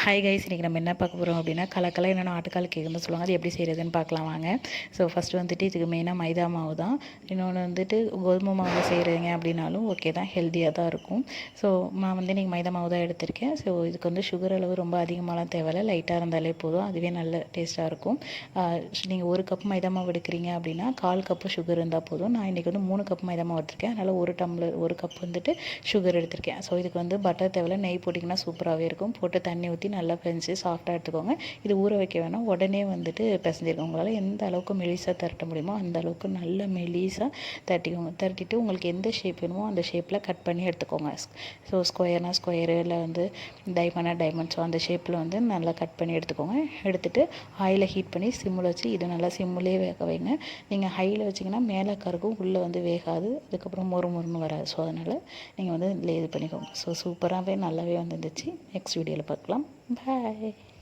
Hi guys, இன்றைக்கி நம்ம என்ன பார்க்க போகிறோம் அப்படின்னா கலக்கலை என்னென்ன ஆட்டுக்கால் கேக்குன்னு சொல்லுவாங்க. அது எப்படி செய்கிறதுன்னு பார்க்கலாம் வாங்க. ஸோ ஃபஸ்ட்டு வந்துட்டு இதுக்கு மெயினாக மைதா மாவு தான். இன்னொன்று வந்துட்டு கோதுமை மாவு செய்கிறீங்க அப்படின்னாலும் ஓகே தான், ஹெல்த்தியாக தான் இருக்கும். ஸோ நான் வந்து இன்றைக்கி மைதா மாவு தான் எடுத்திருக்கேன். ஸோ இதுக்கு வந்து சுகர் அளவு ரொம்ப அதிகமாகலாம் தேவையில்லை, லைட்டாக இருந்தாலே போதும், அதுவே நல்ல டேஸ்ட்டாக இருக்கும். நீங்கள் 1 கப் மைதா மாவு எடுக்கிறீங்க அப்படின்னா 1/4 கப்பு சுகர் இருந்தால் போதும். நான் இன்றைக்கி வந்து 3 கப் மைதா மாவு எடுத்திருக்கேன், அதனால் 1 கப் வந்துட்டு சுகர் எடுத்திருக்கேன். ஸோ இதுக்கு வந்து பட்டர் தேவையில்லை, நெய் போட்டிங்கன்னா சூப்பராகவே இருக்கும். போட்டு தண்ணி ஊற்றி நல்லா பிசைஞ்சு சாஃப்டாக எடுத்துக்கோங்க. இது ஊற வைக்க வேணாம், உடனே வந்துட்டு பிசைஞ்சிருக்கோங்க. உங்களால் எந்த அளவுக்கு மெலிசாக திரட்ட முடியுமோ அந்த அளவுக்கு நல்ல மெலிசாக தட்டிக்கோங்க. தட்டிட்டு உங்களுக்கு எந்த ஷேப் வேணுமோ அந்த ஷேப்பில் கட் பண்ணி எடுத்துக்கோங்க. ஸோ ஸ்கொயர்னா ஸ்கொயரு, இல்லை வந்து டைமண்ட், ஸோ அந்த ஷேப்பில் வந்து நல்லா கட் பண்ணி எடுத்துக்கோங்க. எடுத்துகிட்டு ஆயிலை ஹீட் பண்ணி சிம்மில் வச்சு, இது நல்லா சிம்மிலே வேக வைங்க. நீங்கள் ஹையில் வச்சிங்கன்னா மேலே கருகும், உள்ளே வந்து வேகாது, அதுக்கப்புறம் மொறுன்னு வராது. ஸோ அதனால் நீங்கள் வந்து இதில் இது பண்ணிக்கோங்க. ஸோ சூப்பராகவே நல்லாவே வந்துருந்துச்சு. நெக்ஸ்ட் வீடியோவில் பார்க்கலாம். Bye.